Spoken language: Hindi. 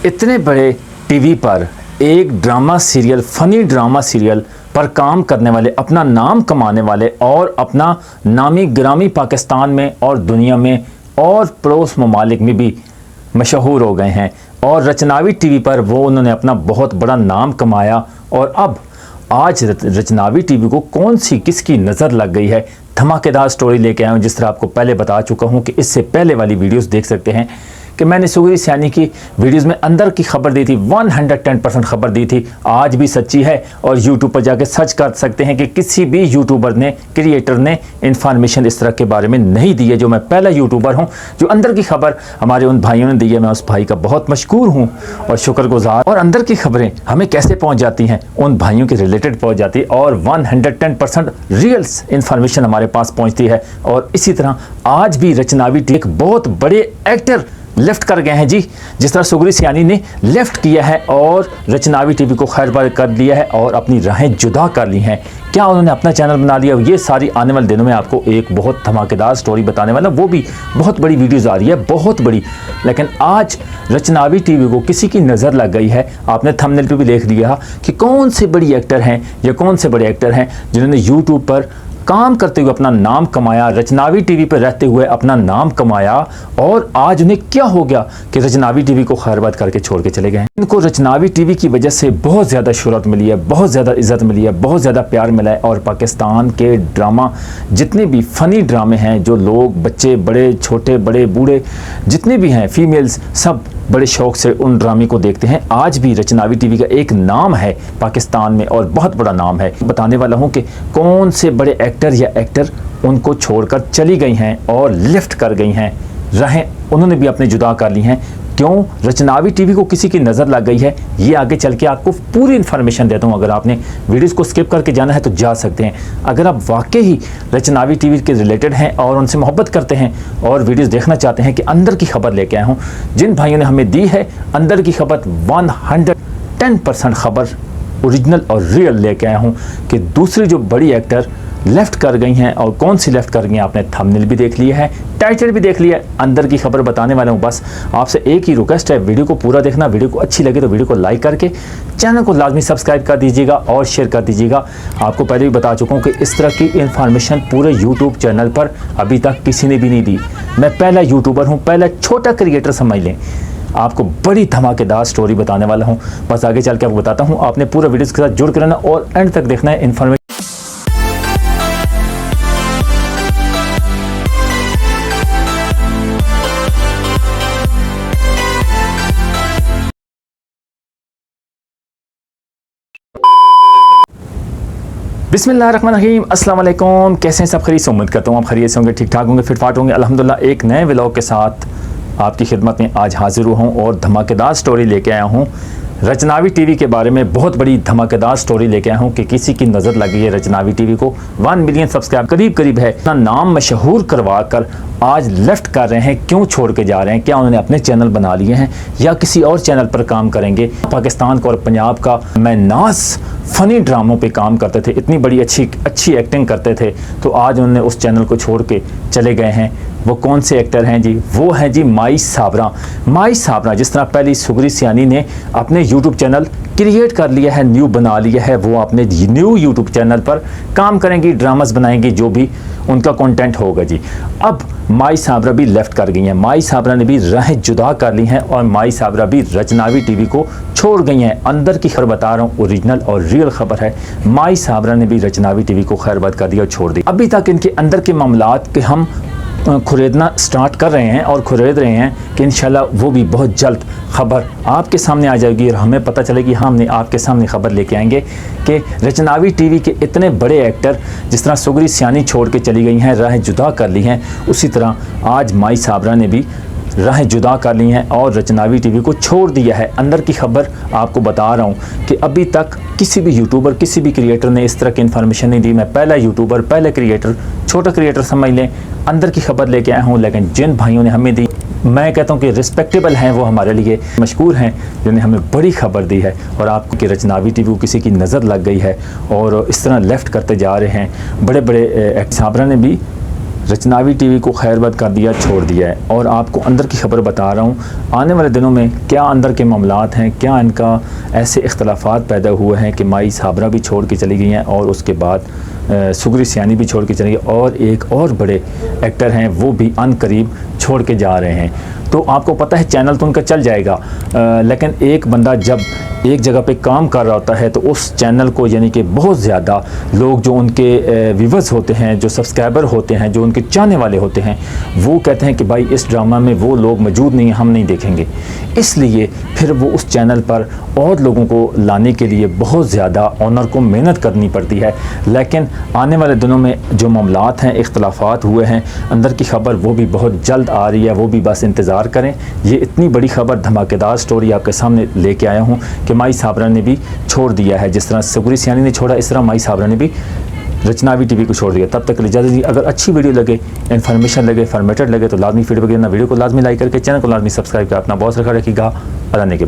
इतने बड़े टीवी पर एक drama serial, funny drama serial पर काम करने वाले, अपना नाम कमाने वाले और अपना नामी ग्रामी पाकिस्तान में और दुनिया में और पड़ोस ममालिक में भी मशहूर हो गए हैं। और रचनावी टीवी पर वो उन्होंने अपना बहुत बड़ा नाम कमाया। और अब आज रचनावी टीवी को कौन सी किसकी नज़र लग गई है, धमाकेदार स्टोरी लेके आया हूँ। जिस तरह आपको पहले बता चुका हूँ कि इससे पहले वाली वीडियोस देख सकते हैं कि मैंने सुगरी सियानी की वीडियोस में अंदर की खबर दी थी, 110% खबर दी थी, आज भी सच्ची है। और यूट्यूब पर जाके सर्च कर सकते हैं कि किसी भी यूट्यूबर ने, क्रिएटर ने इन्फॉर्मेशन इस तरह के बारे में नहीं दी है। जो मैं पहला यूट्यूबर हूँ जो अंदर की खबर हमारे उन भाइयों ने दी है, मैं उस भाई का बहुत मशकूर हूँ और शुक्रगुजार। और अंदर की खबरें हमें कैसे पहुँच जाती हैं, उन भाइयों के रिलेटेड पहुँच जाती है और 110% रियल्स इन्फॉर्मेशन हमारे पास पहुँचती है। और इसी तरह आज भी रचनावी टीवी एक बहुत बड़े एक्टर लेफ्ट कर गए हैं जी। जिस तरह सुगरी सियानी ने लेफ्ट किया है और रचनावी टीवी को खैर कर लिया है और अपनी राहें जुदा कर ली हैं। क्या उन्होंने अपना चैनल बना लिया, ये सारी आने वाले दिनों में आपको एक बहुत धमाकेदार स्टोरी बताने वाला, वो भी बहुत बड़ी वीडियोस आ रही है, बहुत बड़ी। लेकिन आज रचनावी टीवी को किसी की नज़र लग गई है। आपने थंबनेल पे भी देख लिया कि कौन से बड़ी एक्टर हैं या कौन से बड़े एक्टर हैं जिन्होंने यूट्यूब पर काम करते हुए अपना नाम कमाया, रचनावी टीवी पर रहते हुए अपना नाम कमाया। और आज उन्हें क्या हो गया कि रचनावी टीवी को खैरबाद करके छोड़ के चले गए। इनको रचनावी टीवी की वजह से बहुत ज़्यादा शोहरत मिली है, बहुत ज़्यादा इज़्ज़त मिली है, बहुत ज़्यादा प्यार मिला है। और पाकिस्तान के ड्रामा, जितने भी फ़नी ड्रामे हैं, जो लोग, बच्चे, बड़े, छोटे, बड़े, बूढ़े, जितने भी हैं, फीमेल्स, सब बड़े शौक़ से उन ड्रामे को देखते हैं। आज भी रचनावी टीवी का एक नाम है पाकिस्तान में और बहुत बड़ा नाम है। बताने वाला हूँ कि कौन से बड़े एक्टर या एक्टर उनको छोड़कर चली गई हैं और लिफ्ट कर गई हैं, राहें उन्होंने भी अपने जुदा कर ली हैं। क्यों रचनावी टीवी को किसी की नज़र लग गई है, ये आगे चल के आपको पूरी इन्फॉर्मेशन देता हूँ। अगर आपने वीडियोस को स्किप करके जाना है तो जा सकते हैं। अगर आप वाकई ही रचनावी टीवी के रिलेटेड हैं और उनसे मोहब्बत करते हैं और वीडियोस देखना चाहते हैं कि अंदर की खबर लेके आया हूँ, जिन भाइयों ने हमें दी है अंदर की खबर, 110% खबर ओरिजिनल और रियल लेके आया हूँ कि दूसरी जो बड़ी एक्टर लेफ्ट कर गई हैं। और कौन सी लेफ्ट कर गई हैं, आपने थंबनेल भी देख लिया है, टाइटल भी देख लिया है, अंदर की खबर बताने वाला हूँ। बस आपसे एक ही रिक्वेस्ट है, वीडियो को पूरा देखना। वीडियो को अच्छी लगे तो वीडियो को लाइक करके चैनल को लाजमी सब्सक्राइब कर दीजिएगा और शेयर कर दीजिएगा। आपको पहले भी बता चुका हूँ कि इस तरह की इन्फॉर्मेशन पूरे यूट्यूब चैनल पर अभी तक किसी ने भी नहीं दी। मैं पहला यूट्यूबर हूँ, पहला छोटा क्रिएटर समझ लें। आपको बड़ी धमाकेदार स्टोरी बताने वाला हूँ, बस आगे चल के आपको बताता हूँ। आपने पूरा वीडियो के साथ जुड़ कर रहना और एंड तक देखना है इन्फॉर्मेशन। बिस्मिल्लाहिर्रहमानिर्रहीम, अस्सलाम वालेकुम। कैसे हैं सब? खैरियत से? उम्मीद करता हूँ आप खैरियत से होंगे, ठीक ठाक होंगे, फिट फाट होंगे। अल्हम्दुलिल्लाह एक नए व्लॉग के साथ आपकी खिदमत में आज हाजिर हुआ हूँ और धमाकेदार स्टोरी लेके आया हूँ रचनावी टीवी के बारे में। बहुत बड़ी धमाकेदार स्टोरी लेके आया हूँ कि किसी की नज़र लगी है रचनावी टीवी को। 1 मिलियन सब्सक्राइब करीब है, अपना नाम मशहूर करवा कर आज लेफ्ट कर रहे हैं। क्यों छोड़ के जा रहे हैं? क्या उन्होंने अपने चैनल बना लिए हैं या किसी और चैनल पर काम करेंगे? पाकिस्तान का और पंजाब का मैं नाज फ़नी ड्रामों पे काम करते थे, इतनी बड़ी अच्छी एक्टिंग करते थे, तो आज उन्होंने उस चैनल को छोड़ के चले गए हैं। वो कौन से एक्टर हैं जी? वो हैं जी माई साबरा। माई साबरा, जिस तरह पहले सुगरी सियानी ने अपने यूट्यूब चैनल क्रिएट कर लिया है, न्यू बना लिया है, वो अपने न्यू यूट्यूब चैनल पर काम करेंगी, ड्रामास बनाएंगी, जो भी उनका कंटेंट होगा जी। अब माई साबरा भी लेफ्ट कर गई हैं, माई साबरा ने भी राहें जुदा कर ली हैं और माई साबरा भी रचनावी टीवी को छोड़ गई हैं। अंदर की खबर बता रहा हूँ, ओरिजिनल और रियल खबर है। माई साबरा ने भी रचनावी टीवी को खैरबाद कर दिया और छोड़ दी। अभी तक इनके अंदर के मामलात के हम खुरेदना स्टार्ट कर रहे हैं और खुरेद रहे हैं कि इंशाल्लाह वो भी बहुत जल्द खबर आपके सामने आ जाएगी और हमें पता चलेगी, हमने आपके सामने खबर लेके आएंगे कि रचनावी टीवी के इतने बड़े एक्टर, जिस तरह सुगरी सियानी छोड़ के चली गई हैं, राहें जुदा कर ली हैं, उसी तरह आज माई साबरा ने भी राहें जुदा कर ली हैं और रचनावी टीवी को छोड़ दिया है। अंदर की खबर आपको बता रहा हूँ कि अभी तक किसी भी यूट्यूबर, किसी भी क्रिएटर ने इस तरह की इन्फॉर्मेशन नहीं दी। मैं पहला यूट्यूबर, पहले क्रिएटर, छोटा क्रिएटर समझ लें, अंदर की खबर लेके आया हूँ। लेकिन जिन भाइयों ने हमें दी, मैं कहता हूँ कि रिस्पेक्टेबल हैं, वो हमारे लिए मशकूर हैं, जिन्होंने हमें बड़ी खबर दी है। और आपको कि रचनावी टीवी को किसी की नज़र लग गई है और इस तरह लेफ्ट करते जा रहे हैं। बड़े बड़े साबरा ने भी रचनावी टीवी को खैरबद कर दिया, छोड़ दिया है। और आपको अंदर की खबर बता रहा हूँ, आने वाले दिनों में क्या अंदर के मामलात हैं, क्या इनका ऐसे इख्तलाफात पैदा हुए हैं कि माई साबरा भी छोड़ के चली गई हैं और उसके बाद सुगरी सियानी भी छोड़ के चली गई और एक और बड़े एक्टर हैं वो भी अनकरीब छोड़ के जा रहे हैं। तो आपको पता है चैनल तो उनका चल जाएगा, लेकिन एक बंदा जब एक जगह पे काम कर रहा होता है तो उस चैनल को यानी कि बहुत ज़्यादा लोग जो उनके व्यूवर्स होते हैं, जो सब्सक्राइबर होते हैं, जो उनके चाहने वाले होते हैं, वो कहते हैं कि भाई इस ड्रामा में वो लोग मौजूद नहीं हैं, हम नहीं देखेंगे। इसलिए फिर वो उस चैनल पर और लोगों को लाने के लिए बहुत ज़्यादा ऑनर को मेहनत करनी पड़ती है। लेकिन आने वाले दिनों में जो मामलात हैं, इख्तलाफात हुए हैं, अंदर की खबर वो भी बहुत जल्द आ रही है, वो भी बस इंतज़ार करें। ये इतनी बड़ी खबर, धमाकेदार स्टोरी आपके सामने लेके आया हूँ कि माई साबरा ने भी छोड़ दिया है। जिस तरह सुगरी सियानी ने छोड़ा, इस तरह माई साबरा ने भी रचनावी टीवी को छोड़ दिया। तब तक इजाज़त दी। अगर अच्छी वीडियो लगे, इन्फॉर्मेशन लगे, फॉर्मेटेड लगे तो लाजमी फीडबैक देना, वीडियो को लाजमी लाइक करके चैनल को लाजमी सब्सक्राइब कर अपना बहुत रखा रखिएगा। अदाने के बाद